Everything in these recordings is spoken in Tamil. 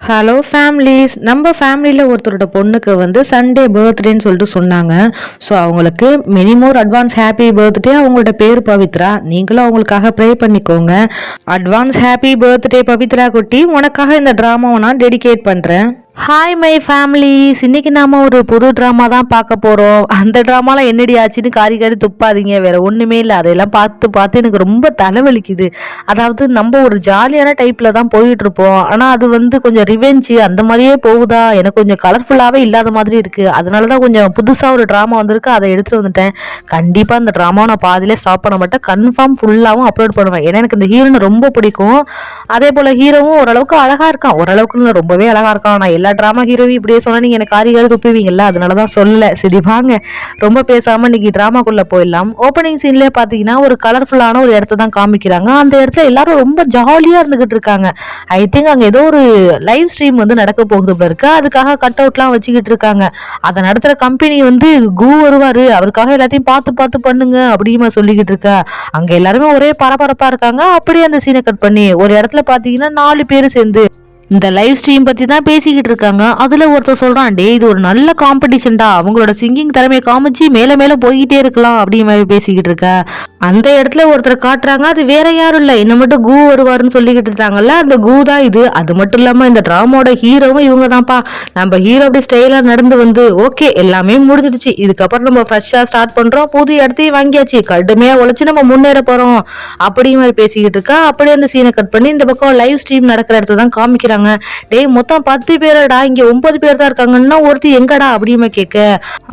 ஹலோ ஃபேமிலிஸ், நம்ம ஃபேமிலியில் ஒருத்தரோட பொண்ணுக்கு வந்து சண்டே பர்த்டேன்னு சொல்லிட்டு சொன்னாங்க. ஸோ அவங்களுக்கு many more advance happy birthday. அவங்களோட பேர் பவித்ரா. நீங்களும் அவங்களுக்காக ப்ரே பண்ணிக்கோங்க. அட்வான்ஸ் ஹாப்பி பர்த்டே பவித்ரா குட்டி. உனக்காக இந்த ட்ராமாவை நான் டெடிகேட் பண்ணுறேன். ஹாய் மை ஃபேமிலிஸ், இன்னைக்கு நாம ஒரு புது ட்ராமா தான் பார்க்க போகிறோம். அந்த ட்ராமாலாம் என்னடி ஆச்சுன்னு காரி காரி துப்பாதீங்க, வேற ஒன்றுமே இல்லை. அதையெல்லாம் பார்த்து பார்த்து எனக்கு ரொம்ப தலைவலிக்குது. அதாவது நம்ம ஒரு ஜாலியான டைப்பில் தான் போயிட்டு இருப்போம், ஆனால் அது வந்து கொஞ்சம் ரிவெஞ்சு அந்த மாதிரியே போகுதா, எனக்கு கொஞ்சம் கலர்ஃபுல்லாகவே இல்லாத மாதிரி இருக்குது. அதனால தான் கொஞ்சம் புதுசாக ஒரு ட்ராமா வந்திருக்கு, அதை எடுத்துகிட்டு வந்துட்டேன். கண்டிப்பாக இந்த ட்ராமாவை நான் பாதியிலே ஸ்டாப் பண்ண மாட்டேன், கன்ஃபார்ம் ஃபுல்லாகவும் அப்லோட் பண்ணுவேன். ஏன்னா எனக்கு இந்த ஹீரோனை ரொம்ப பிடிக்கும். அதே போல் ஹீரோவும் ஓரளவுக்கு அழகாக இருக்கான், ஓரளவுக்கு ரொம்பவே அழகாக இருக்கான். நான் எல்லா டிராமா ஹீரோவி இப்படியே சொன்னா நீங்க எனக்கு காரி துப்புவீங்கல்ல, அதனாலதான் சொல்லல. சரி வாங்க, ரொம்ப பேசாம இன்னைக்கு டிராமாக்குள்ள போயிடலாம். ஓப்பனிங் சீன்ல பாத்தீங்கன்னா ஒரு கலர்ஃபுல்லான ஒரு இடத்த தான் காமிக்கிறாங்க. அந்த இடத்துல எல்லாரும் ரொம்ப ஜாலியா இருந்துகிட்டு இருக்காங்க. ஐ திங்க் அங்க ஏதோ ஒரு லைவ் ஸ்ட்ரீம் வந்து நடக்க போகுது இருக்கு, அதுக்காக கட் அவுட்லாம் வச்சுக்கிட்டு இருக்காங்க. அதை நடத்துற கம்பெனி வந்து கு வருவாரு, அவருக்காக எல்லாத்தையும் பார்த்து பார்த்து பண்ணுங்க அப்படின்னு சொல்லிக்கிட்டு இருக்க. அங்க எல்லாருமே ஒரே பரபரப்பா இருக்காங்க. அப்படியே அந்த சீனை கட் பண்ணி ஒரு இடத்துல பாத்தீங்கன்னா 4 பேர் சேர்ந்து இந்த லைவ் ஸ்ட்ரீம் பத்தி தான் பேசிக்கிட்டு இருக்காங்க. அதுல ஒருத்தர் சொல்றான், டே இது ஒரு நல்ல காம்படிஷன்டா, அவங்களோட சிங்கிங் திறமையை காமிச்சு மேல மேல போய்கிட்டே இருக்கலாம் அப்படின்னு மாதிரி பேசிக்கிட்டு இருக்க. அந்த இடத்துல ஒருத்தர் காட்டுறாங்க, அது வேற யாரும் இல்ல, என்ன மட்டும் கு வருவாருன்னு சொல்லிக்கிட்டு இருக்காங்கல்ல, அந்த கு தான் இது. அது மட்டும் இல்லாம இந்த டிராமாவோட ஹீரோவும் இவங்க தான்ப்பா. நம்ம ஹீரோ அப்படி ஸ்டைலா நடந்து வந்து ஓகே எல்லாமே முடிஞ்சிடுச்சு, இதுக்கப்புறம் நம்ம ஃப்ரெஷ்ஷா ஸ்டார்ட் பண்றோம், புது இடத்தையும் வாங்கியாச்சு, கடுமையா உழைச்சு நம்ம முன்னேற போறோம் அப்படி மாதிரி பேசிக்கிட்டு இருக்கா. அப்படியே அந்த சீனை கட் பண்ணி இந்த பக்கம் லைவ் ஸ்ட்ரீம் நடக்கிற இடத்த தான் காமிக்கிறாங்க. டேய் மொத்தம் 10 பேரடா, இங்க 9 பேர் தான் இருக்காங்கன்னா ஒருத்தி எங்கடா அப்படின்னு கேட்க.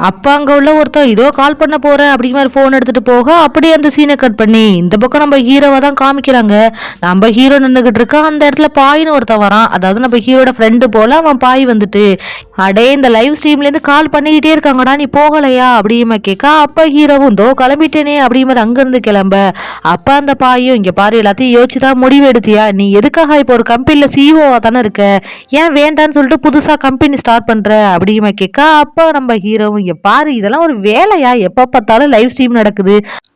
அப்ப அங்க உள்ள ஒருத்தன் இதோ கால் பண்ண போற அப்படி மாதிரி போன் எடுத்துட்டு போக, அப்படியே அந்த சீனை கட் பண்ணி இந்த பக்கம் நம்ம ஹீரோவை தான் காமிக்கிறாங்க. நம்ம ஹீரோ நின்றுகிட்டு இருக்கா. அந்த இடத்துல பாயின்னு ஒருத்தன் வரான், அதாவது நம்ம ஹீரோட ஃப்ரெண்டு போல அவன் பாய் வந்துட்டு, அடே இந்த லைவ் ஸ்ட்ரீம்ல இருந்து கால் பண்ணிக்கிட்டே இருக்காங்கடா, நீ போகலையா அப்படின்னு கேட்க. அப்ப ஹீரோவும் தோ கிளம்பிட்டேனே அப்படி மாதிரி அங்க இருந்து கிளம்ப. அப்ப அந்த பாயும் இங்க பாரு எல்லாத்தையும் யோசிச்சுதான் முடிவு எடுத்தியா, நீ எதுக்காக இப்போ ஒரு கம்பெனில சிஓவா தானே இருக்க, ஏன் வேண்டான்னு சொல்லிட்டு புதுசா கம்பெனி ஸ்டார்ட் பண்ற அப்படின்னு கேட்க. அப்ப நம்ம ஹீரோவும் இங்க பாரு இதெல்லாம் ஒரு வேலையா, எப்ப பார்த்தாலும் லைவ் ஸ்ட்ரீம் நடக்குது,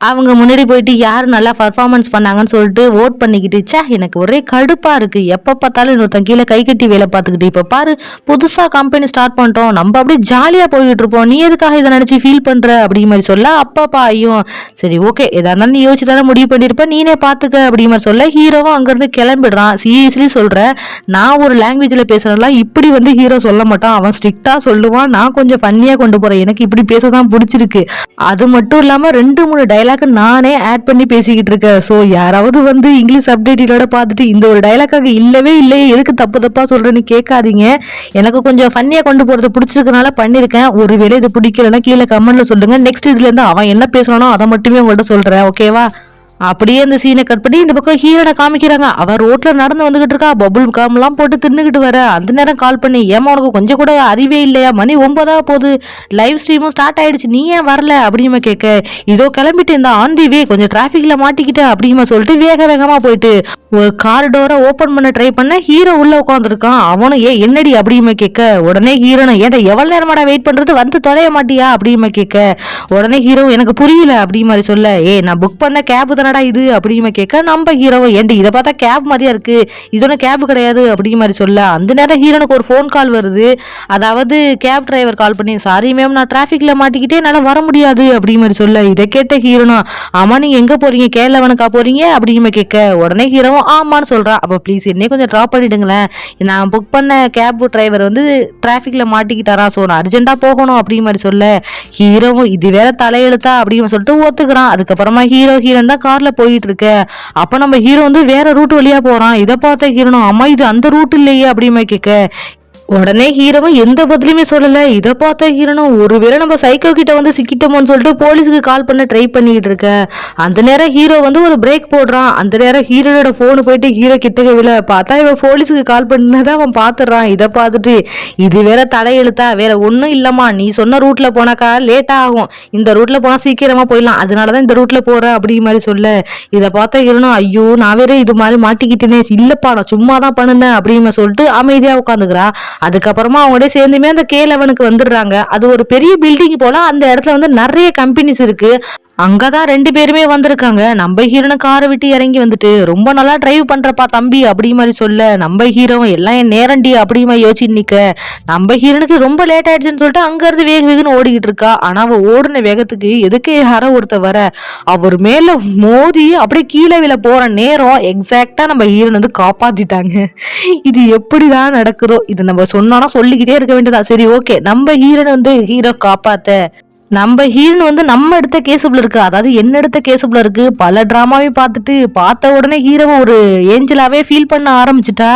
அவங்க முன்னாடி போயிட்டு யாரு நல்லா பர்ஃபார்மன்ஸ் பண்ணாங்கன்னு சொல்லிட்டு ஓட் பண்ணிக்கிட்டு, சே எனக்கு ஒரே கடுப்பா இருக்கு, எப்ப பார்த்தாலும் இன்னொருத்தன் கீழே கை கட்டி வேலை பார்த்துக்கிட்டு, இப்ப பாரு புதுசா கம்பெனி ஸ்டார்ட் பண்ணிட்டோம், நம்ம அப்படியே ஜாலியா போயிட்டு இருப்போம், நீ எதுக்காக இதை நினைச்சு ஃபீல் பண்ற அப்படி மாதிரி சொல்ல. அப்பா ஐயும் சரி ஓகே எதா இருந்தாலும் நீ யோசிச்சு தானே முடிவு பண்ணிருப்ப, நீனே பாத்துக்க அப்படி மாதிரி சொல்ல. ஹீரோவும் அங்கிருந்து கிளம்பிடுறான். சீரியஸ்லி சொல்றேன், நான் ஒரு லாங்குவேஜ்ல பேசுறேன்ல, இப்படி வந்து ஹீரோ சொல்ல மாட்டான், அவன் ஸ்ட்ரிக்டா சொல்லுவான், நான் கொஞ்சம் ஃபன்னியா கொண்டு போறேன், எனக்கு இப்படி பேசதான் பிடிச்சிருக்கு. அது மட்டும் இல்லாம 2-3 டைலாக் நானே ஆட் பண்ணி பேசிக்கிட்டு இருக்கேன். ஸோ யாராவது வந்து இங்கிலீஷ் அப்டேட்டோட பார்த்துட்டு இந்த ஒரு டைலாக்காக இல்லவே இல்லையே எதுக்கு தப்பு தப்பா சொல்றேன்னு கேட்காதீங்க. எனக்கு கொஞ்சம் ஃபன்னியா கொண்டு போறது பிடிச்சிருக்கனால பண்ணிருக்கேன். ஒருவேளை இது பிடிக்கலன்னா கீழே கமெண்ட்ல சொல்லுங்க. நெக்ஸ்ட் இதுல இருந்து அவன் என்ன பேசணும் அதை மட்டுமே உங்கள்கிட்ட சொல்றேன், ஓகேவா? அப்படியே அந்த சீனை கட் பண்ணி இந்த பக்கம் ஹீரோனை காமிக்கிறாங்க. அவ ரோட்ல நடந்து வந்துகிட்டு இருக்கா, பபுள் காம் எல்லாம் போட்டு தின்னுகிட்டு வர. அந்த நேரம் கால் பண்ணி, ஏமா உனக்கு கொஞ்சம் கூட அறிவே இல்லையா, மணி 9 போகுது, லைவ் ஸ்ட்ரீமும் ஸ்டார்ட் ஆயிடுச்சு, நீ ஏன் வரல அப்படின்னு கேட்க. இதோ கிளம்பிட்டு இந்த ஆன் தி வே, கொஞ்சம் டிராபிக்ல மாட்டிக்கிட்டேன் அப்படின்னு சொல்லிட்டு வேக வேகமா போயிட்டு ஒரு காரிடோரை ஓபன் பண்ண ட்ரை பண்ண. ஹீரோ உள்ள உட்காந்துருக்கான். அவனும் என்னடி அப்படின்னு கேட்க. உடனே ஹீரோனை, ஏன்டா எவ்வளவு நேரமாடா வெயிட் பண்றது, வந்து தொலைய மாட்டியா அப்படின்னு கேட்க. உடனே ஹீரோ, எனக்கு புரியல அப்படி மாதிரி சொல்ல. நான் புக் பண்ண கேப் தானடா இது அப்படின்னு கேட்க. நம்ம ஹீரோ, ஏன்டி இதை பார்த்தா கேப் மாதிரியா இருக்கு, இது ஒன்றும் கேப் கிடையாது அப்படி மாதிரி சொல்ல. அந்த நேரம் ஹீரோனுக்கு ஒரு ஃபோன் கால் வருது. அதாவது கேப் டிரைவர் கால் பண்ணி, சாரி மேம் நான் டிராபிக்ல மாட்டிக்கிட்டே என்னால வர முடியாது அப்படி மாதிரி சொல்ல. இதை கேட்ட ஹீரோனா, ஆமா நீங்க எங்க போறீங்க, கேரளவனுக்கா போறீங்க அப்படின்னு கேட்க. உடனே ஹீரோ ஆமான்னு சொல்றான். அப்ப ப்ளீஸ் என்னையே கொஞ்சம் டிராப் பண்ணிடுங்களேன், நான் புக் பண்ண கேப் டிரைவர் வந்து டிராபிக்ல மாட்டிக்கிட்டாரா, ஸோ நான் அர்ஜென்ட்டா போகணும் அப்படி மாதிரி சொல்ல. ஹீரோவும் இது வேற தலையெழுத்தா அப்படின்னு சொல்லிட்டு ஒத்துக்கிறான். அதுக்கப்புறமா ஹீரோயின் தான் கார்ல போயிட்டு இருக்க. அப்ப நம்ம ஹீரோ வந்து வேற ரூட் வழியா போறான். இதை பார்த்த ஹீரோனும், அம்மா இது அந்த ரூட் இல்லையே அப்படின்னு கேட்க. உடனே ஹீரோவும் எந்த பதிலுமே சொல்லல. இதை பார்த்த ஹீரோனும், ஒருவேளை நம்ம சைக்கோ கிட்ட வந்து சிக்கிட்டோமோன்னு சொல்லிட்டு போலீஸுக்கு கால் பண்ண ட்ரை பண்ணிட்டு இருக்க. அந்த நேரம் ஹீரோ வந்து ஒரு பிரேக் போடுறான். அந்த நேரம் ஹீரோனோட போனு போயிட்டு ஹீரோ கிட்டக்க விழ பார்த்தா இவன் போலீஸுக்கு கால் பண்ணதை அவன் பாத்துறான். இதை பார்த்துட்டு, இது வேற தலையெழுத்தா, வேற ஒன்னும் இல்லம்மா, நீ சொன்ன ரூட்ல போனாக்கா லேட்டா ஆகும், இந்த ரூட்ல போனா சீக்கிரமா போயிடலாம், அதனாலதான் இந்த ரூட்ல போறேன் அப்படி மாதிரி சொல்ல. இதை பார்த்த ஹீரோனும், ஐயோ நான் வேற இது மாதிரி மாட்டிக்கிட்டேனே, இல்லப்பா நான் சும்மா தான் பண்ணுனேன் அப்படின்னு சொல்லிட்டு அமைதியா உட்காந்துக்கிறா. அதுக்கப்புறமா அவங்களோட சேர்ந்துமே அந்த K11க்கு வந்துடுறாங்க. அது ஒரு பெரிய பில்டிங் போல. அந்த இடத்துல வந்து நிறைய கம்பெனிஸ் இருக்கு. அங்கதான் 2 பேருமே வந்திருக்காங்க. நம்ம ஹீரோனு காரை விட்டு இறங்கி வந்துட்டு, "ரொம்ப நல்லா டிரைவ் பண்றப்பா தம்பி" அப்படி மாரி சொல்ல, நம்ம ஹீரோவும் "எல்லாம் என் நேரம்டி" அப்படி மாரி யோசிச்சுட்டு நிக்க, நம்ம ஹீரோனுக்கு ரொம்ப லேட் ஆயிடுச்சுன்னு சொல்லிட்டு அங்க இருந்து வேக வேகன்னு ஓடிக்கிட்டு இருக்கா. ஆனா அவ ஓடுன வேகத்துக்கு எதுக்கு யாரோ ஒருத்தர் வர, அவர் மேல மோதி அப்படியே கீழே விழ போற நேரம் எக்ஸாக்ட்டா நம்ம ஹீரோன் வந்து காப்பாத்திட்டாங்க. இது எப்படிதான் நடக்குதோ, இது நம்ம சொன்னோம்னா சொல்லிக்கிட்டே இருக்க வேண்டியதா. சரி ஓகே, நம்ம ஹீரோன வந்து ஹீரோ காப்பாத்த நம்ம ஹீரோயின் வந்து நம்ம எடுத்த கேஸுக்குள்ள இருக்கு. அதாவது என்ன எடுத்த கேஸுக்குள்ள இருக்கு. பல டிராமாவையும் பார்த்துட்டு, பார்த்த உடனே ஹீரோவ ஒரு ஏஞ்சலாவே ஃபீல் பண்ண ஆரம்பிச்சுட்டா.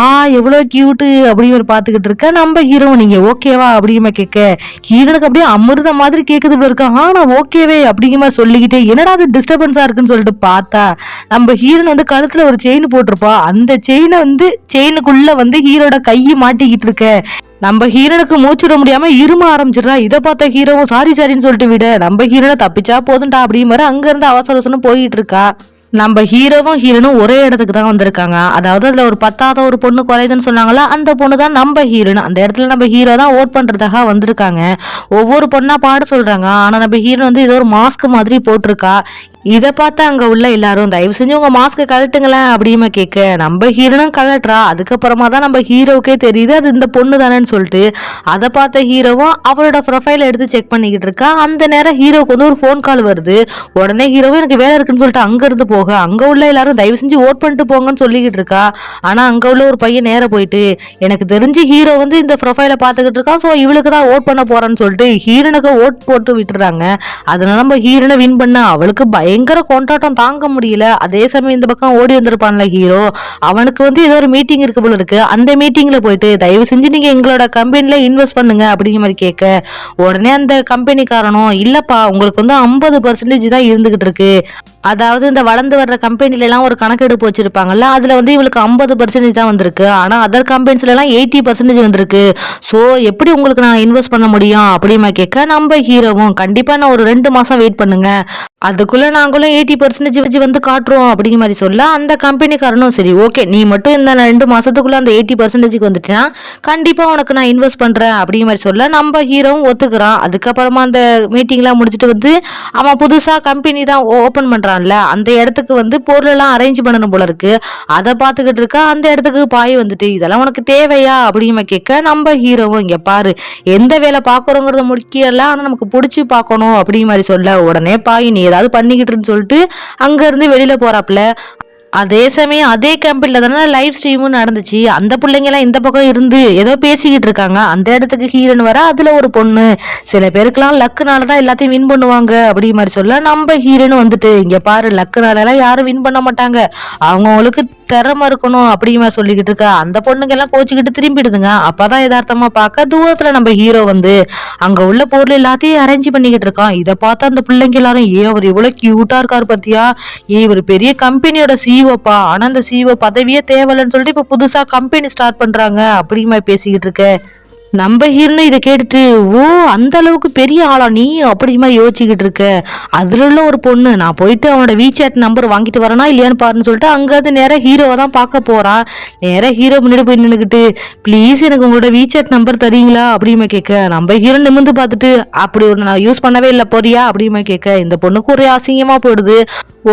ஆ எவ்வளோ கியூட்டு அப்படின்னு ஒரு பார்த்துக்கிட்டு இருக்க. நம்ம ஹீரோ நீங்க ஓகேவா அப்படிங்கிற மாரி கேட்க, ஹீரோனுக்கு அப்படியே அமிர்தம் மாதிரி கேட்குது போல இருக்கு. நான் ஓகேவே அப்படிங்கிற மாரி சொல்லிக்கிட்டே, என்னடா அது டிஸ்டர்பன்ஸா இருக்குன்னு சொல்லிட்டு பார்த்தா, நம்ம ஹீரோயின் வந்து கழுத்துல ஒரு செயின் போட்டிருப்பா. அந்த செயின வந்து செயினுக்குள்ள வந்து ஹீரோட கையை மாட்டிக்கிட்டு இருக்க. நம்ம ஹீரோனுக்கு மூச்சுட முடியாம இரும ஆரம்பிச்சிடுறா. இதை பார்த்த ஹீரோவும் சாரின்னு சொல்லிட்டு விட, நம்ம ஹீரோனை தப்பிச்சா போதும்டா அப்படிங்கிற மாதிரி அங்க இருந்து அவசர அவசரம் போயிட்டு இருக்கா. நம்ம ஹீரோவும் ஹீரோனும் ஒரே இடத்துக்கு தான் வந்திருக்காங்க. அதாவது அதுல ஒரு 10வது ஒரு பொண்ணு குறையுதுன்னு சொன்னாங்களா, அந்த பொண்ணு தான் நம்ம ஹீரோயின். அந்த இடத்துல நம்ம ஹீரோ தான் ஓட் பண்றதுக்காக வந்திருக்காங்க. ஒவ்வொரு பொண்ணா பாட சொல்றாங்க. ஆனா நம்ம ஹீரோ வந்து ஏதோ ஒரு மாஸ்க் மாதிரி போட்டிருக்கா. இத பார்த்து அங்க உள்ள எல்லாரும் தயவு செஞ்சு உங்க மாஸ்க் கழட்டுங்களேன் அப்படின்னு கேட்க, நம்ம ஹீரோனும் கழட்டுறா. அதுக்கப்புறமா தான் நம்ம ஹீரோவுக்கே தெரியுது அது இந்த பொண்ணு தானேன்னு சொல்லிட்டு. அதை பார்த்த ஹீரோவும் அவளோட ப்ரொஃபைல எடுத்து செக் பண்ணிக்கிட்டு இருக்கா. அந்த நேரம் ஹீரோவுக்கு வந்து ஒரு ஃபோன் கால் வருது. உடனே ஹீரோவும் எனக்கு வேலை இருக்குன்னு சொல்லிட்டு அங்க இருந்து போக, அங்க உள்ள எல்லாரும் தயவு செஞ்சு ஓட் பண்ணிட்டு போங்கன்னு சொல்லிக்கிட்டு இருக்கா. ஆனா அங்க உள்ள ஒரு பையன் நேர போயிட்டு, எனக்கு தெரிஞ்சு ஹீரோ வந்து இந்த ப்ரொஃபைல பாத்துக்கிட்டு இருக்கா, சோ இவளுக்கு தான் ஓட் பண்ண போறான்னு சொல்லிட்டு ஹீரோனுக்கு ஓட் போட்டு விட்டுறாங்க. அதனால நம்ம ஹீரோனை வின் பண்ண அவளுக்கு பயங்கர கொண்டாட்டம் தாங்க முடியல. அதே சமயம் இந்த பக்கம் ஓடி வந்திருப்பான்ல ஹீரோ, அவனுக்கு வந்து ஏதோ ஒரு மீட்டிங் இருக்கு போல இருக்கு. அந்த மீட்டிங்ல போயிட்டு தயவு செஞ்சு நீங்க எங்களோட கம்பெனில இன்வெஸ்ட் பண்ணுங்க அப்படிங்கிற மாதிரி கேட்க, உடனே அந்த கம்பெனிக்காரனும் இல்லப்பா உங்களுக்கு வந்து 50% தான் இருந்துகிட்டு இருக்கு. அதாவது இந்த வளர்ந்து வர்ற கம்பெனில எல்லாம் ஒரு கணக்கெடுப்பு வச்சிருப்பாங்கல்ல, அதுல வந்து இவளுக்கு 50% தான் வந்திருக்கு. ஆனா அதர் கம்பெனிஸ்ல எல்லாம் 80% வந்திருக்கு. சோ எப்படி உங்களுக்கு நான் இன்வெஸ்ட் பண்ண முடியும் அப்படிமா கேட்க, நம்ம ஹீரோவும் கண்டிப்பா நான் ஒரு 2 மாசம் வெயிட் பண்ணுங்க, அதுக்குள்ள நாங்களும் 80% வந்து காட்டுறோம் அப்படிங்கிற மாதிரி சொல்ல, அந்த கம்பெனிக்காரனும் சரி ஓகே நீ மட்டும் இந்த 2 மாசத்துக்குள்ள அந்த 80% வந்துட்டா கண்டிப்பா உனக்கு நான் இன்வெஸ்ட் பண்றேன் அப்படிங்கிற மாதிரி சொல்ல, நம்ம ஹீரோவும் ஒத்துக்கிறான். அதுக்கப்புறமா அந்த மீட்டிங்லாம் முடிச்சுட்டு வந்து அவன் புதுசா கம்பெனி தான் ஓபன் பண்றான்ல, அந்த இடத்துக்கு வந்து பொருள் எல்லாம் அரேஞ்ச் பண்ணணும் போல இருக்கு. அதை பார்த்துக்கிட்டு இருக்கா. அந்த இடத்துக்கு பாய் வந்துட்டு இதெல்லாம் உனக்கு தேவையா அப்படிங்கிற கேட்க, நம்ம ஹீரோவும் இங்க பாரு எந்த வேலை பாக்குறோங்கிறது முக்கியம் இல்ல, ஆனா நமக்கு பிடிச்சி பார்க்கணும் அப்படிங்கிற மாதிரி சொல்ல, உடனே பாய் நீ ஏதாவது பண்ணிக்கிட்டுன்னு சொல்லிட்டு அங்க இருந்து வெளியில போறாப்ல. அதே சமயம் அதே கம்பெனில தானே லைவ் ஸ்ட்ரீமும் நடந்துச்சு. அந்த பிள்ளைங்க எல்லாம் இந்த பக்கம் இருந்து ஏதோ பேசிக்கிட்டு இருக்காங்க. அந்த இடத்துக்கு ஹீரோன் வர, அதுல ஒரு பொண்ணு சில பேருக்குலாம் லக்குனால தான் எல்லாத்தையும் வின் பண்ணுவாங்க அப்படி மாதிரி சொல்ல, நம்ம ஹீரோன் வந்துட்டு இங்க பாரு லக்குனால எல்லாம் யாரும் வின் பண்ண மாட்டாங்க, அவங்களுக்கு திறமை இருக்கணும் அப்படிமா சொல்லிக்கிட்டு இருக்கா. அந்த பொண்ணுங்க எல்லாம் கோச்சிக்கிட்டு திரும்பிடுதுங்க. அப்பதான் யதார்த்தமா பார்க்க தூரத்துல நம்ம ஹீரோ வந்து அங்க உள்ள பொருள் எல்லாத்தையும் அரேஞ்ச் பண்ணிக்கிட்டு இருக்கான். இதை பார்த்தா அந்த பிள்ளைங்க எல்லாரும் அவர் எவ்வளவு கியூட்டா இருக்காரு பத்தியா, இவர் பெரிய கம்பெனியோட சிஓப்பா, ஆனா அந்த சிஓ பதவியே தேவையில்லைன்னு சொல்லிட்டு இப்ப புதுசா கம்பெனி ஸ்டார்ட் பண்றாங்க அப்படிமா பேசிக்கிட்டு இருக்க. நம்ம ஹீரோன்னு இதை கேட்டுட்டு ஓ அந்த அளவுக்கு பெரிய ஆளா நீ அப்படி மாதிரி யோசிச்சுக்கிட்டு இருக்க. அதுல உள்ள ஒரு பொண்ணு நான் போயிட்டு அவனோட வீசாட் நம்பர் வாங்கிட்டு வரனா இல்லையான்னு பாருன்னு சொல்லிட்டு அங்கிருந்து நேர ஹீரோவை தான் பார்க்க போறான். நேர ஹீரோ முன்னாடி போய் நின்னுக்கிட்டு ப்ளீஸ் எனக்கு உங்களோட வீசாட் நம்பர் தரீங்களா அப்படிமா கேட்க, நம்ம ஹீரோ நிமிர்ந்து பார்த்துட்டு அப்படி ஒன்று நான் யூஸ் பண்ணவே இல்லை போறியா அப்படிமா கேட்க, இந்த பொண்ணுக்கு ஒரே அசிங்கமா போயிடுது.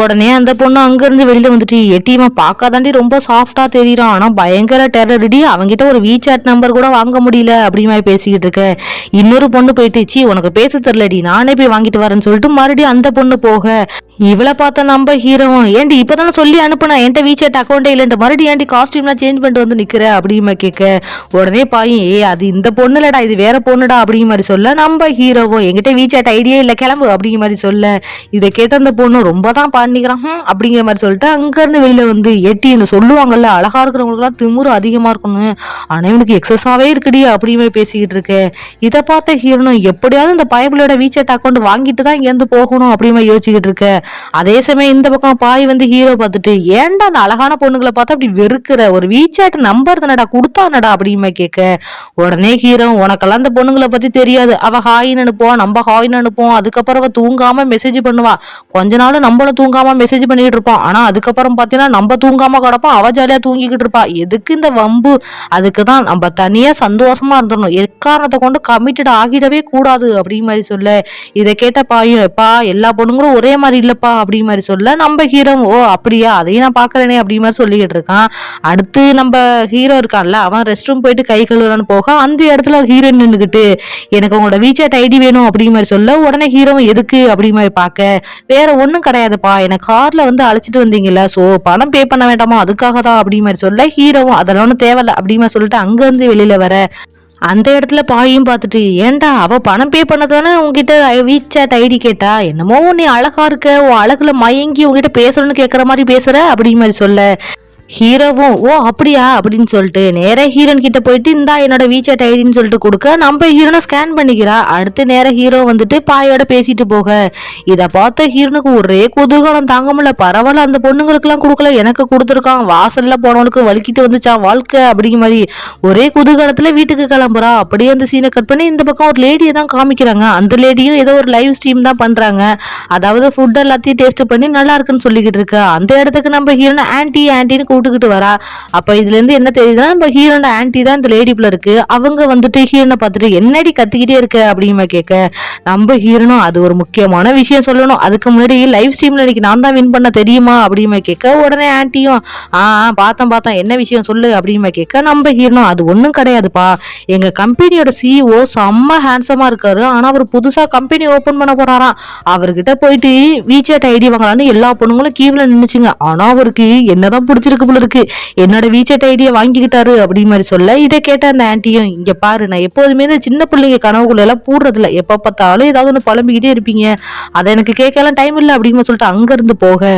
உடனே அந்த பொண்ணு அங்கிருந்து வெளியில வந்துட்டு எட்டியமா பார்க்காதாண்டி ரொம்ப சாஃப்டா தெரியுறான், ஆனா பயங்கர டெரரிடி, அவங்கிட்ட ஒரு வீசாட் நம்பர் கூட வாங்க முடியல அப்படிமா பேசிக்கிட்டு இருக்க. இன்னொரு பொண்ணு போயிட்டு சி உனக்கு பேச தெரியலடி நானே போய் வாங்கிட்டு வரேன்னு சொல்லிட்டு மறுபடியும் அந்த பொண்ணு போக, இவளை பார்த்த நம்ம ஹீரோவும் ஏன்டி இப்பதானே சொல்லி அனுப்புனா என்கிட்ட வீசாட் அக்கௌண்டே இல்லைன்ட்டு மறுபடியும் ஏன்டி காஸ்டியூம்லாம் சேஞ்ச் பண்ணிட்டு வந்து நிக்கிற அப்படிமா கேட்க, உடனே பாயும் அது இந்த பொண்ணு இல்லடா இது வேற பொண்ணுடா அப்படிங்கிற மாதிரி சொல்ல, நம்ம ஹீரோவும் என்கிட்ட வீசாட் ஐடியா இல்ல கிளம்பு அப்படிங்கிற மாதிரி சொல்ல, இதை கேட்ட அந்த பொண்ணு ரொம்ப தான் பண்ணிக்கிறான் அப்படிங்கிற மாதிரி சொல்லிட்டு அங்க இருந்து வெளியில வந்து எட்டின்னு சொல்லுவாங்கல்ல அழகா இருக்கிறவங்களுக்கு எல்லாம் திமுரு அதிகமா இருக்கணும், ஆனா இவனுக்கு எக்ஸஸாவே இருக்குடி அப்படிங்கிற மாதிரி பேசிக்கிட்டு இருக்கு. இதை பார்த்த ஹீரோனும் எப்படியாவது இந்த பயபிளோட வீசாட் அக்கௌண்ட் வாங்கிட்டு தான் இங்க இருந்து போகணும் அப்படிங்கிற யோசிச்சுக்கிட்டு இருக்க. அதே சமயம் இந்த பக்கம் பாய் வந்து ஹீரோ பார்த்துட்டு ஏன்டா அந்த அழகான பொண்ணுங்களை பார்த்தா அப்படி வெறுக்கிற ஒரு வீச்சாட் நம்பர் தானடா கொடுத்தானடா அப்படிமா கேட்க உடனே ஹீரோ உனக்கெல்லாம் அந்த பொண்ணுங்களை பத்தி தெரியாது அவ ஹாயின்னு அனுப்புவான் நம்ம ஹாயின்னு அனுப்புவோம் அதுக்கப்புறம் அவ தூங்காம மெசேஜ் பண்ணுவா கொஞ்ச நாள் நம்மளும் தூங்காம மெசேஜ் பண்ணிட்டு இருப்போம் ஆனா அதுக்கப்புறம் பாத்தீங்கன்னா நம்ம தூங்காம கிடப்போம் அவ ஜாலியா தூங்கிக்கிட்டு இருப்பா எதுக்கு இந்த வம்பு அதுக்குதான் நம்ம தனியா சந்தோஷமா இருந்துடணும் எக்காரணத்தை கொண்டு கமிட்டட் ஆகிடவே கூடாது அப்படி மாதிரி சொல்ல இதை கேட்ட பாயும் எப்பா எல்லா பொண்ணுங்களும் ஒரே மாதிரி இல்லப்பா அப்படி மாதிரி சொல்ல நம்ம ஹீரோ ஓ அப்படியா அதையும் நான் பாக்குறேனே அப்படி மாதிரி சொல்லிக்கிட்டு இருக்கான் அடுத்து நம்ம ஹீரோ இருக்கான்ல அவன் ரெஸ்ட் ரூம் போயிட்டு கை கழுவுறான்னு போக அந்த இடத்துல ஹீரோயின் நின்றுகிட்டு எனக்கு உங்களோட வீச்சாட் ஐடி வேணும் அப்படி மாதிரி சொல்ல உடனே ஹீரோ எதுக்கு அப்படி மாதிரி பாக்க வேற ஒண்ணும் கிடையாதுப்பா எனக்கு கார்ல வந்து அழைச்சிட்டு வந்தீங்கல்ல சோ பணம் பே பண்ண வேண்டாமா அதுக்காக தான் அப்படி மாதிரி சொல்ல ஹீரோவும் அதெல்லாம் ஒன்றும் தேவையில்ல அப்படி மாதிரி சொல்லிட்டு அங்க இருந்து வெளியில வர அந்த இடத்துல பாயும் பார்த்துட்டு ஏன்டா அவ பணம் பே பண்ணதானே உங்ககிட்ட வீச்சாட் ஐடி கேட்டா என்னமோ நீ அழகா இருக்க உன் அழகுல மயங்கி உங்ககிட்ட பேசணும்னு கேட்கற மாதிரி பேசுற அப்படி மாதிரி சொல்ல ஹீரோவும் ஓ அப்படியா அப்படின்னு சொல்லிட்டு நேர ஹீரோன் கிட்ட போயிட்டு இந்தா என்னோட வீச்சாட் ஐடின்னு சொல்லிட்டு கொடுக்க நம்ம ஹீரோனை ஸ்கேன் பண்ணிக்கிறா அடுத்து நேர ஹீரோ வந்துட்டு பாயோட பேசிட்டு போக இதை பார்த்த ஹீரோனுக்கு ஒரே குதூகலம் தாங்க முடியல பரவாயில்ல அந்த பொண்ணுங்களுக்கு எல்லாம் கொடுக்கல எனக்கு கொடுத்துருக்கான் வாசல்ல போனவனுக்கு வலிக்கிட்டு வந்துச்சான் வாழ்க்கை அப்படிங்கிற மாதிரி ஒரே குதூகலத்துல வீட்டுக்கு கிளம்புறா அப்படியே அந்த சீனை கட் பண்ணி இந்த பக்கம் ஒரு லேடியை தான் காமிக்கிறாங்க அந்த லேடியும் ஏதோ ஒரு லைவ் ஸ்ட்ரீம் தான் பண்றாங்க அதாவது ஃபுட் எல்லாத்தையும் டேஸ்ட் பண்ணி நல்லா இருக்குன்னு சொல்லிக்கிட்டு இருக்கு அந்த இடத்துக்கு நம்ம ஹீரோனை ஆன்டின்னு கூட்டுக்கிட்டு வரா அப்ப இதுல இருந்து என்ன தெரியுதுன்னா நம்ம ஹீரோட ஆன்டி தான் இந்த லேடிக்குள்ள இருக்கு அவங்க வந்துட்டு ஹீரோனை பார்த்துட்டு என்னடி கத்திக்கிட்டே இருக்க அப்படிமா கேட்க நம்ம ஹீரோனும் அது ஒரு முக்கியமான விஷயம் சொல்லணும் அதுக்கு முன்னாடி லைவ் ஸ்ட்ரீம்ல இன்னைக்கு நான் தான் வின் பண்ண தெரியுமா அப்படிமா கேட்க உடனே ஆன்டியும் பார்த்தேன் என்ன விஷயம் சொல்லு அப்படிமா கேட்க நம்ம ஹீரோனும் அது ஒண்ணும் கிடையாதுப்பா எங்க கம்பெனியோட சிஇஓ செம்ம ஹேண்ட்ஸமா இருக்காரு ஆனா அவர் புதுசா கம்பெனி ஓபன் பண்ண போறாராம் அவர்கிட்ட போயிட்டு வீச்சாட் ஐடி வாங்கலான்னு எல்லா பொண்ணுங்களும் கீவ்ல நின்னுச்சுங்க ஆனா அவருக்கு என்னதான் பிடிச்சிருக்கு போல இருக்கு என்னோட வீச்சாட் ஐடியா வாங்கிக்கிட்டாரு அப்படி மாதிரி சொல்ல இதை கேட்ட அந்த ஆன்டியும் இங்க பாரு நான் எப்போதுமே இந்த சின்ன பிள்ளைங்க கனவுக்குள்ள எல்லாம் போடுறதில்ல எப்ப பார்த்தாலும் ஏதாவது ஒண்ணு புலம்பிக்கிட்டே இருப்பீங்க அதை எனக்கு கேட்கலாம் டைம் இல்லை அப்படின்னு சொல்லிட்டு அங்க இருந்து போக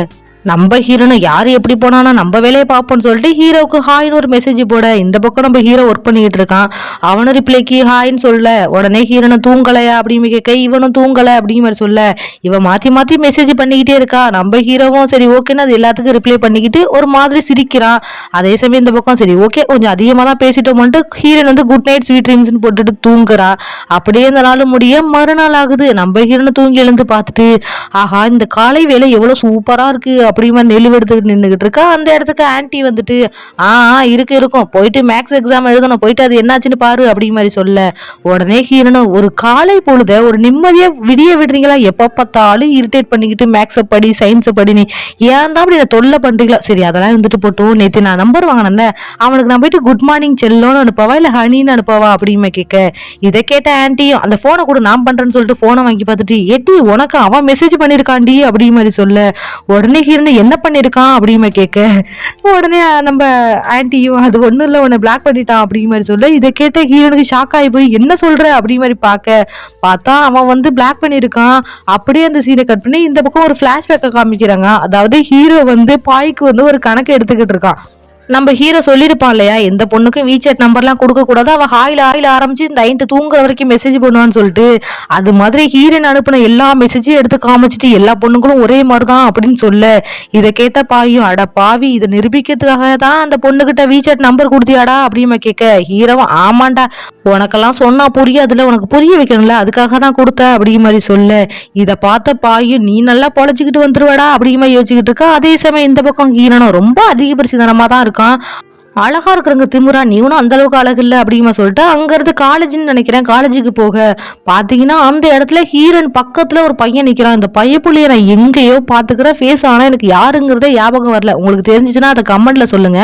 நம்ம ஹீரோனை யாரு எப்படி போனானா நம்ம வேலையை பார்ப்போம்னு சொல்லிட்டு ஹீரோவுக்கு ஹாய்னு ஒரு மெசேஜ் போட இந்த பக்கம் நம்ம ஹீரோ ஒர்க் பண்ணிக்கிட்டு இருக்கான் அவனு ரிப்ளைக்கு ஹாய்ன்னு சொல்ல உடனே ஹீரோனை தூங்கலையா அப்படின்னு கேட்க இவனும் தூங்கலை அப்படிங்கிற மாதிரி சொல்ல இவன் மாத்தி மெசேஜ் பண்ணிக்கிட்டே இருக்கா நம்ம ஹீரோவும் சரி ஓகேன்னு அது எல்லாத்துக்கும் ரிப்ளை பண்ணிக்கிட்டு ஒரு மாதிரி சிரிக்கிறான் அதே சமயம் இந்த பக்கம் சரி ஓகே கொஞ்சம் அதிகமாக தான் பேசிட்டோம்ட்டு ஹீரோன் வந்து குட் நைட் ஸ்வீட் ட்ரீம்ஸ்னு போட்டுட்டு தூங்குறா அப்படியே இந்த நாள் முடிய மறுநாள் ஆகுது நம்ம ஹீரோனை தூங்கி எழுந்து பார்த்துட்டு ஆஹா இந்த காலை வேலை எவ்வளவு சூப்பரா இருக்கு அப்படிமா நெல் எடுத்துக்கிட்டு நின்றுகிட்டு இருக்கா அந்த இடத்துக்கு ஆன்டி வந்துட்டு இருக்கும் போயிட்டு மேக்ஸ் எக்ஸாம் எழுதணும் போயிட்டு அது என்னாச்சுன்னு பாரு அப்படி மாதிரி சொல்ல உடனே ஹீரோனும் ஒரு காலை பொழுத ஒரு நிம்மதியா விடிய விடுறீங்களா எப்ப பார்த்தாலும் இரிட்டேட் பண்ணிக்கிட்டு மேக்ஸை படி சயின்ஸை படி நீ ஏன் தான் அப்படி நான் தொல்லை பண்றீங்களா சரி அதெல்லாம் இருந்துட்டு போட்டோம் நேற்று நான் நம்பர் வாங்கினேன்ல அவனுக்கு நான் போயிட்டு குட் மார்னிங் செல்லோன்னு அனுப்பவா இல்ல ஹனின்னு அனுப்பவா அப்படிமா கேட்க இதை கேட்ட ஆன்டியும் அந்த போனை கூட நான் பண்றேன்னு சொல்லிட்டு போனை வாங்கி பார்த்துட்டு எட்டி உனக்கு அவன் மெசேஜ் பண்ணிருக்காண்டி அப்படி மாதிரி சொல்ல உடனே ஹீரோன் என்ன பண்ணிருக்கான் அப்படிமா கேட்க உடனே நம்ம ஆன்டியும் அது ஒண்ணும் இல்ல உன்னை பிளாக் பண்ணிட்டான் அப்படிங்கிற மாதிரி சொல்ல இதை கேட்ட ஹீரோனுக்கு ஷாக் ஆகி போய் என்ன சொல்ற அப்படி மாதிரி பார்த்தா அவன் வந்து பிளாக் பண்ணிருக்கான் அப்படியே அந்த சீனை கட் பண்ணி இந்த பக்கம் ஒரு பிளாஷ்பேக்கை காமிக்கிறாங்க அதாவது ஹீரோ வந்து பாய்க்கு வந்து ஒரு கணக்கு எடுத்துக்கிட்டு இருக்கான் நம்ம ஹீரோ சொல்லியிருப்பான் இல்லையா எந்த பொண்ணுக்கும் வீச்சாட் நம்பர்லாம் கொடுக்க கூடாது அவ ஆயில ஆரம்பிச்சு நைட்டு தூங்குற வரைக்கும் மெசேஜ் பண்ணுவான்னு சொல்லிட்டு அது மாதிரி ஹீரோயின் அனுப்பின எல்லா மெசேஜையும் எடுத்து காமிச்சிட்டு எல்லா பொண்ணுங்களும் ஒரே மாதிரிதான் அப்படின்னு சொல்ல இதை கேட்ட பாயும் அட பாவி இதை நிரூபிக்கிறதுக்காக தான் அந்த பொண்ணுகிட்ட வீச்சாட் நம்பர் கொடுத்தியாடா அப்படின்னு கேட்க ஹீரோவும் ஆமாண்டா உனக்கெல்லாம் சொன்னா புரியாதுல உனக்கு புரிய வைக்கணும்ல அதுக்காக தான் கொடுத்த அப்படிங்கிற மாதிரி சொல்ல இதை பார்த்த பாயும் நீ நல்லா பொழைச்சிக்கிட்டு வந்துருவாடா அப்படிங்கிற மாதிரி யோசிச்சுக்கிட்டு இருக்கா அதே சமயம் இந்த பக்கம் ஹீரோனும் ரொம்ப அதிகபரிசிதனமா தான் இருக்கான் அழகா இருக்கிறவங்க திமுறா நீனும் அந்த அளவுக்கு அழகு இல்லை அப்படிமா சொல்லிட்டு அங்க இருந்து காலேஜ்னு நினைக்கிறேன் காலேஜுக்கு போக பாத்தீங்கன்னா அந்த இடத்துல ஹீரோயின் பக்கத்துல ஒரு பையன் நிக்கிறான் இந்த பையப்புள்ளைய நான் எங்கேயோ பாத்துக்கிற ஃபேஸ் ஆனா எனக்கு யாருங்கிறத ஞாபகம் வரல உங்களுக்கு தெரிஞ்சிச்சுன்னா அதை கமெண்ட்ல சொல்லுங்க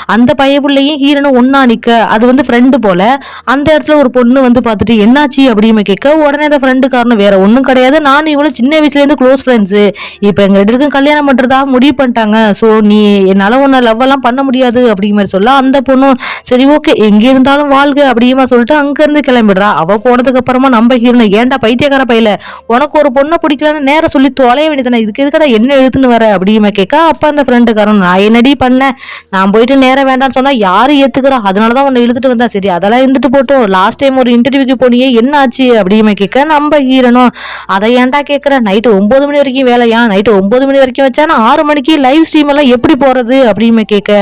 அந்த பையப்புள்ளையும் ஹீரோனும் ஒன்னா நிக்க அது வந்து ஃப்ரெண்டு போல அந்த இடத்துல ஒரு பொண்ணு வந்து பாத்துட்டு என்னாச்சு அப்படின்னு கேட்க உடனே அந்த ஃப்ரெண்டு காரணம் வேற ஒண்ணும் கிடையாது நானும் இவ்வளவு சின்ன வயசுல இருந்து க்ளோஸ் ஃப்ரெண்ட்ஸ் இப்ப எங்க ரெண்டு பேருக்கும் கல்யாணம் பண்றதா முடிவு பண்ணிட்டாங்க சோ நீ என்னால உன்னை லவ் எல்லாம் பண்ண முடியாது அப்படிங்கிற மாதிரி சொல்ல அந்த பொண்ணும் சரி ஓகே எங்க இருந்தாலும் வாழ்க அப்படிமா சொல்லிட்டு அங்க இருந்து கிளம்பிடுறா. அவ போனதுக்கு அப்புறமா நம்ம ஹீரோனை ஏன்டா பைத்தியக்கார பையில உனக்கு ஒரு பொண்ணை பிடிக்கலன்னு நேரம் சொல்லி தொலைய வேண்டியதானே, இதுக்கு எதுக்கடா என்ன எழுத்துன்னு வர அப்படிமா கேட்க, அப்ப அந்த ஃப்ரெண்டுக்காரன் நான் என்னடி பண்ணேன், நான் போயிட்டு நேரம் வேண்டாம்னு சொன்னா யாரு ஏத்துக்கிறா, அதனாலதான் உன்னை இழுத்துட்டு வந்தா, சரி அதெல்லாம் இருந்துட்டு போட்டோம், லாஸ்ட் டைம் ஒரு இன்டர்வியூக்கு போனியே என்ன ஆச்சு அப்படிமா கேட்க, நம்ம ஹீரோனும் அதை ஏன்டா கேட்கற, நைட்டு 9 மணி வரைக்கும் வேலையா, நைட்டு 9 மணி வரைக்கும் வச்சா 6 மணிக்கு லைவ் ஸ்ட்ரீம் எல்லாம் எப்படி போறது அப்படின்னு கேட்க,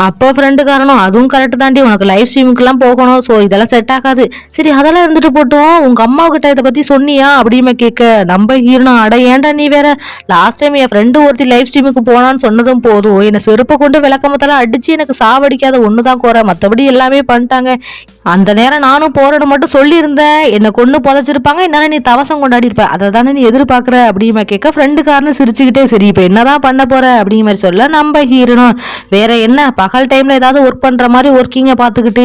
அப்போ ஃப்ரெண்டுக்காரனும் அதுவும் கரெக்ட் தாண்டி, உனக்கு லைவ் ஸ்ட்ரீமுக்குலாம் போகணும், ஸோ இதெல்லாம் செட் ஆகாது, சரி அதெல்லாம் இருந்துட்டு போட்டோம், உங்க அம்மா கிட்ட இதை பத்தி சொன்னியா அப்படின்னு கேட்க, நம்ம ஹீரோனும் அட ஏன்டா நீ வேற, லாஸ்ட் டைம் என் ஃப்ரெண்டு ஒருத்தி லைவ் ஸ்ட்ரீமுக்கு போனான்னு சொன்னதும் போதும் என்னை செருப்பை கொண்டு விளக்கமத்தெல்லாம் அடிச்சு எனக்கு சாவடிக்காத ஒண்ணுதான் குறை, மற்றபடி எல்லாமே பண்ணிட்டாங்க, அந்த நேரம் நானும் போறேன்னு மட்டும் சொல்லியிருந்தேன், என்னை கொண்டு புதைச்சிருப்பாங்க, என்னால நீ தவசம் கொண்டாடி இருப்ப, அதை தானே நீ எதிர்பார்க்குற அப்படிமா கேட்க, ஃப்ரெண்டுக்காரனு சிரிச்சுக்கிட்டே சரி இப்போ என்னதான் பண்ண போற அப்படிங்கிற மாதிரி சொல்ல, நம்ம ஹீரோனும் வேற என்ன பகல் டைம்ல ஏதாவது ஒர்க் பண்ற மாதிரி ஒர்க்கிங்க பாத்துக்கிட்டு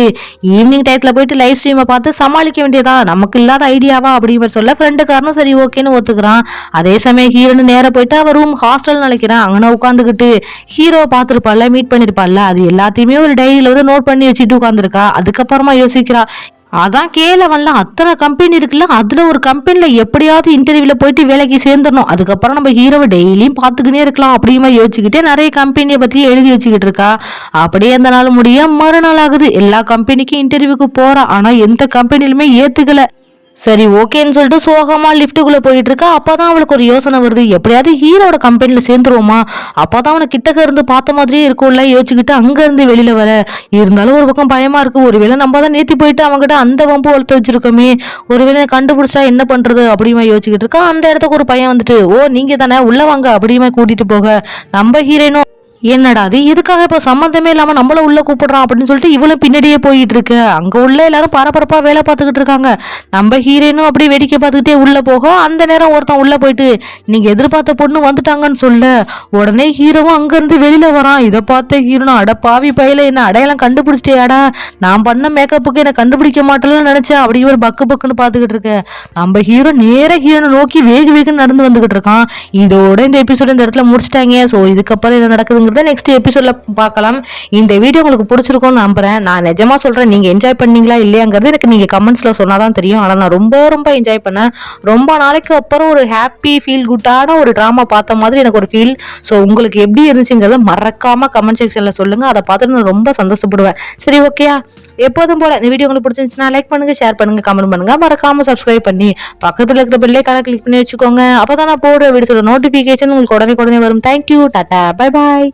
ஈவினிங் டைத்துல போயிட்டு லைவ் ஸ்ட்ரீமை பார்த்து சமாளிக்க வேண்டியதா, நமக்கு இல்லாத ஐடியாவா அப்படிங்கிற சொல்ல, ஃப்ரெண்டுக்காரனும் சரி ஓகேன்னு ஒத்துக்கிறான். அதே சமயம் ஹீரோன்னு நேர போயிட்டு அவர் ரூம் ஹாஸ்டல் நினைக்கிறான், அங்கே உட்காந்துக்கிட்டு ஹீரோவை பார்த்துருப்பாள்ல, மீட் பண்ணிருப்பாள்ல, அது எல்லாத்தையுமே ஒரு டைரியில வந்து நோட் பண்ணி வச்சுட்டு உட்காந்துருக்கா. அதுக்கப்புறமா யோசிக்கிறா, அதான் கேளவன்ல அத்தனை கம்பெனி இருக்குல்ல, அதுல ஒரு கம்பெனில எப்படியாவது இன்டர்வியூல போயிட்டு வேலைக்கு சேர்ந்துடணும், அதுக்கப்புறம் நம்ம ஹீரோவை டெய்லியும் பார்த்துக்கினே இருக்கலாம் அப்படிமா யோசிச்சுக்கிட்டே நிறைய கம்பெனியை பத்தி எழுதி வச்சுக்கிட்டு இருக்கா. அப்படியே அந்த நாள் முடிய மறுநாள் ஆகுது, எல்லா கம்பெனிக்கும் இன்டர்வியூக்கு போறா, ஆனா எந்த கம்பெனிலுமே ஏத்துக்கல. சரி ஓகேன்னு சொல்லிட்டு சோகமா லிஃப்ட்டுக்குள்ள போயிட்டு இருக்கா. அப்பதான் அவளுக்கு ஒரு யோசனை வருது, எப்படியாவது ஹீரோட கம்பெனில சேர்ந்துருவோமா, அப்பதான் அவனை கிட்டக்க இருந்து பார்த்த மாதிரியே இருக்கும்ல யோசிச்சுக்கிட்டு அங்க இருந்து வெளியில வர, இருந்தாலும் ஒரு பக்கம் பயமா இருக்கு, ஒருவேளை நம்ம தான் நேத்தி போயிட்டு அவங்ககிட்ட அந்த வம்பு வளர்த்து வச்சிருக்கோமே, ஒருவேளை கண்டுபிடிச்சா என்ன பண்றது அப்படிமா யோசிச்சுக்கிட்டு இருக்கா. அந்த இடத்துக்கு ஒரு பையன் வந்துட்டு ஓ நீங்க தானே உள்ள வாங்க அப்படிமா கூட்டிட்டு போக, நம்ம ஹீரோனும் என்னடா அது இதுக்காக இப்ப சம்பந்தமே இல்லாம நம்மள உள்ள கூப்பிடுறான் அப்படின்னு சொல்லிட்டு இவளும் பின்னாடியே போயிட்டு இருக்கு. அங்க உள்ள எல்லாரும் பரபரப்பா வேலை பார்த்துக்கிட்டு இருக்காங்க. நம்ம ஹீரோனும் அப்படியே வேடிக்கை பார்த்துக்கிட்டே உள்ள போகும். அந்த நேரம் ஒருத்தன் உள்ள போயிட்டு நீங்க எதிர்பார்த்த பொண்ணு வந்துட்டாங்கன்னு சொல்ல, உடனே ஹீரோவும் அங்க இருந்து வெளியில வரான். இதை பார்த்த ஹீரோனும் அட பாவி பையில என்ன அடையாளம் கண்டுபிடிச்சிட்டியாடா, நான் பண்ண மேக்கப்புக்கு என்ன கண்டுபிடிக்க மாட்டேன்னு நினைச்சேன் அப்படி ஒரு பக்கு பக்குன்னு பாத்துக்கிட்டு இருக்க. நம்ம ஹீரோ நேர ஹீரோனை நோக்கி வேகு வேகுன்னு நடந்து வந்துகிட்டு இருக்கான். இதோட இந்த எபிசோட இந்த இடத்துல முடிச்சிட்டாங்க. சோ இதுக்கப்புறம் என்ன நடக்குதுங்க நெக்ஸ்ட் எபிசோட்ல பார்க்கலாம். இந்த வீடியோ உங்களுக்கு பிடிச்சிருக்கும்னு நம்புறேன். நான் நிஜமா சொல்றேன், நீங்க என்ஜாய் பண்ணீங்களா இல்லையாங்கிறது எனக்கு நீங்க கமெண்ட்ஸ்ல சொன்னாதான் தெரியும். ஆனா நான் ரொம்ப என்ஜாய் பண்ணேன். ரொம்ப நாளைக்கு அப்புறம் ஒரு ஹாப்பி ஃபீல் குட்டான ஒரு டிராமா பார்த்த மாதிரி எனக்கு ஒரு ஃபீல். ஸோ உங்களுக்கு எப்படி இருந்துச்சுங்கிறத மறக்காம கமெண்ட் செக்ஷன்ல சொல்லுங்க. அதை பார்த்துட்டு நான் ரொம்ப சந்தோஷப்படுவேன். சரி ஓகேயா, எப்போதும் போல இந்த வீடியோ உங்களுக்கு பிடிச்சிருந்துச்சுன்னா லைக் பண்ணுங்க, ஷேர் பண்ணுங்க, கமெண்ட் பண்ணுங்க, மறக்காம சப்ஸ்கிரைப் பண்ணி பக்கத்துல இருக்கிற பெல் ஐகானை கிளிக் பண்ணி வச்சுக்கோங்க. அப்பதான் நான் போடுற வீடியோட நோட்டிபிகேஷன் உங்களுக்கு உடனே வரும். Thank you, Tata, bye bye.